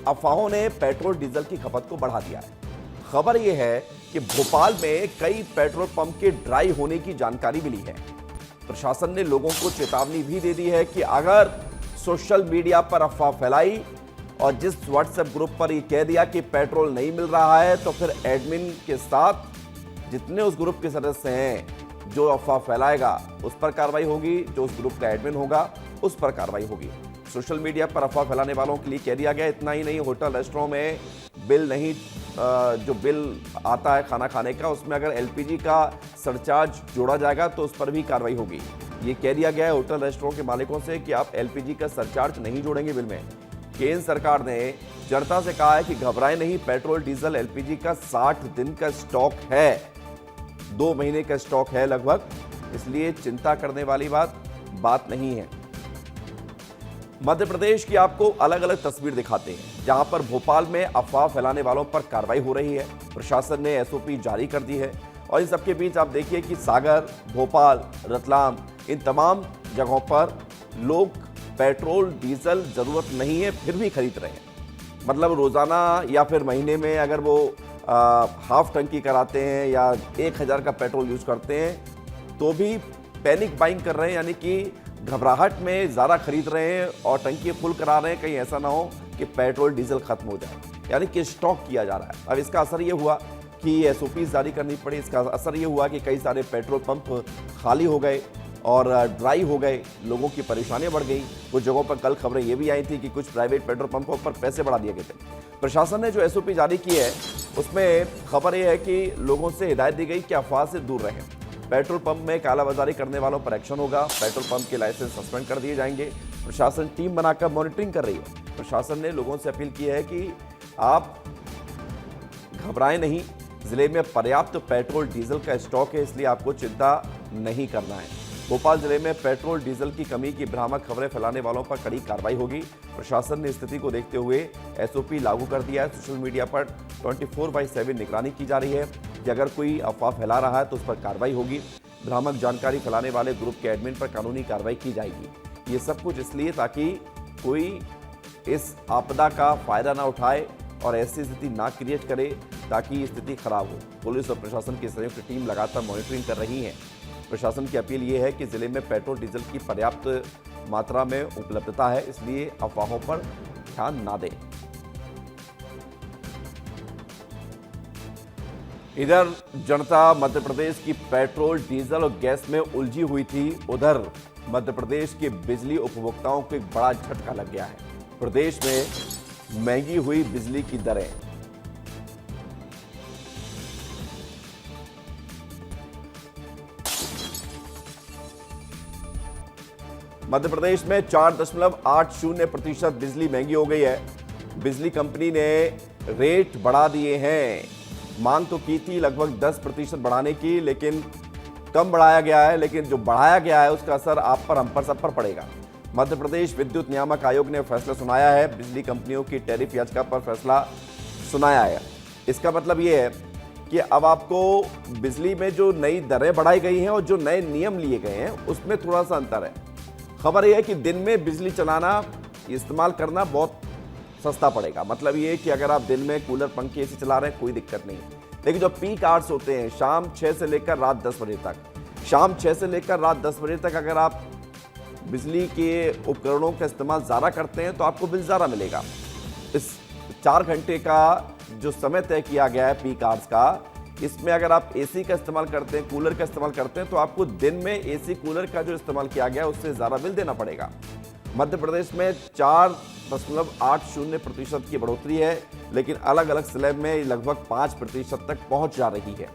अफवाहों ने petrol diesel की खपत को बढ़ा दिया है। खबर यह है कि भोपाल में कई पेट्रोल पंप के ड्राई होने की जानकारी मिली है। प्रशासन ने लोगों को चेतावनी भी दे दी है कि अगर सोशल मीडिया पर अफवाह फैलाई और जिस व्हाट्सएप ग्रुप पर यह कह दिया कि पेट्रोल नहीं मिल रहा है, तो फिर एडमिन के साथ जितने उस ग्रुप के सदस्य हैं, जो अफवाह फैलाएगा उस पर कार्रवाई होगी, जो उस ग्रुप का एडमिन होगा उस पर कार्रवाई होगी। सोशल मीडिया पर अफवाह फैलाने वालों के लिए कह दिया गया, इतना ही नहीं, होटल रेस्टोरेंट में बिल नहीं, जो बिल आता है खाना खाने का, उसमें अगर एलपीजी का सरचार्ज जोड़ा जाएगा तो उस पर भी कार्रवाई होगी। ये कह दिया गया है होटल रेस्टोरेंट के मालिकों से कि आप एलपीजी का सरचार्ज नहीं जोड़ेंगे बिल में। केंद्र सरकार ने जनता से कहा है कि घबराएं नहीं, पेट्रोल डीजल एलपीजी का 60 दिन का स्टॉक है, 2 महीने का स्टॉक है लगभग, इसलिए चिंता करने वाली बात नहीं है। मध्य प्रदेश की आपको अलग अलग तस्वीर दिखाते हैं, जहां पर भोपाल में अफवाह फैलाने वालों पर कार्रवाई हो रही है। प्रशासन ने एसओपी जारी कर दी है और इन सबके बीच आप देखिए कि सागर, भोपाल, रतलाम, इन तमाम जगहों पर लोग पेट्रोल डीजल जरूरत नहीं है फिर भी खरीद रहे हैं। मतलब रोजाना या फिर महीने में अगर वो हाफ टंकी कराते हैं या 1000 का पेट्रोल यूज करते हैं तो भी पैनिक बाइंग कर रहे हैं, यानी कि घबराहट में ज़्यादा खरीद रहे हैं और टंकी फुल करा रहे हैं, कहीं ऐसा ना हो कि पेट्रोल डीजल खत्म हो जाए, यानी कि स्टॉक किया जा रहा है। अब इसका असर ये हुआ कि एसओपी जारी करनी पड़ी। इसका असर ये हुआ कि कई सारे पेट्रोल पंप खाली हो गए और ड्राई हो गए, लोगों की परेशानियां बढ़ गई। कुछ जगहों पर कल खबरें ये भी आई थी कि कुछ प्राइवेट पेट्रोल पंपों पर पैसे बढ़ा दिए गए थे। प्रशासन ने जो एसओपी जारी की है उसमें खबर यह है कि लोगों से हिदायत दी गई कि अफवाह से दूर रहें। पेट्रोल पंप में कालाबाजारी करने वालों पर एक्शन होगा, पेट्रोल पंप के लाइसेंस सस्पेंड कर दिए जाएंगे। प्रशासन टीम बनाकर मॉनिटरिंग कर रही है। प्रशासन ने लोगों से अपील की है कि आप घबराएं नहीं, जिले में पर्याप्त पेट्रोल डीजल का स्टॉक है, इसलिए आपको चिंता नहीं करना है। भोपाल जिले में पेट्रोल डीजल की कमी की भ्रामक खबरें फैलाने वालों पर कड़ी कार्रवाई होगी। प्रशासन ने स्थिति को देखते हुए एसओपी लागू कर दिया है। सोशल मीडिया पर 24/7 निगरानी की जा रही है कि अगर कोई अफवाह फैला रहा है तो उस पर कार्रवाई होगी। भ्रामक जानकारी फैलाने वाले ग्रुप के एडमिन पर कानूनी कार्रवाई की जाएगी। ये सब कुछ इसलिए ताकि कोई इस आपदा का फायदा ना उठाए और ऐसी स्थिति ना क्रिएट करे ताकि स्थिति खराब हो। पुलिस और प्रशासन की संयुक्त टीम लगातार मॉनिटरिंग कर रही है। प्रशासन की अपील ये है कि जिले में पेट्रोल डीजल की पर्याप्त मात्रा में उपलब्धता है, इसलिए अफवाहों पर ध्यान ना दें। इधर जनता मध्य प्रदेश की पेट्रोल, डीजल और गैस में उलझी हुई थी, उधर मध्य प्रदेश के बिजली उपभोक्ताओं को एक बड़ा झटका लग गया है। प्रदेश में महंगी हुई बिजली की दरें। मध्य प्रदेश में 4.80% बिजली महंगी हो गई है। बिजली कंपनी ने रेट बढ़ा दिए हैं। मांग तो की थी लगभग 10% बढ़ाने की, लेकिन कम बढ़ाया गया है, लेकिन जो बढ़ाया गया है उसका असर आप पर, हम पर, सब पर पड़ेगा। मध्य प्रदेश विद्युत नियामक आयोग ने फैसला सुनाया है। बिजली कंपनियों की टैरिफ याचिका पर फैसला सुनाया है। इसका मतलब ये है कि अब आपको बिजली में जो नई दरें बढ़ाई गई हैं और जो नए नियम लिए गए हैं उसमें थोड़ा सा अंतर है। खबर यह है कि दिन में बिजली चलाना, इस्तेमाल करना बहुत सस्ता पड़ेगा। मतलब ये कि अगर आप दिन में कूलर, पंखे, एसी चला रहे हैं कोई दिक्कत नहीं, लेकिन जो पीक आवर्स होते हैं शाम 6 से लेकर रात 10 बजे तक, शाम 6 से लेकर रात 10 बजे तक अगर आप बिजली के उपकरणों का इस्तेमाल ज़्यादा करते हैं तो आपको बिल ज़्यादा मिलेगा। इस 4 घंटे का जो समय तय किया गया है पीक आवर्स का, इसमें अगर आप एसी का इस्तेमाल करते हैं, कूलर का इस्तेमाल करते हैं, तो आपको दिन में एसी कूलर का जो इस्तेमाल किया गया है उससे ज़्यादा बिल देना पड़ेगा। मध्य प्रदेश में 4.80% की बढ़ोतरी है, लेकिन अलग अलग स्लैब में लगभग 5% तक पहुंच जा रही है।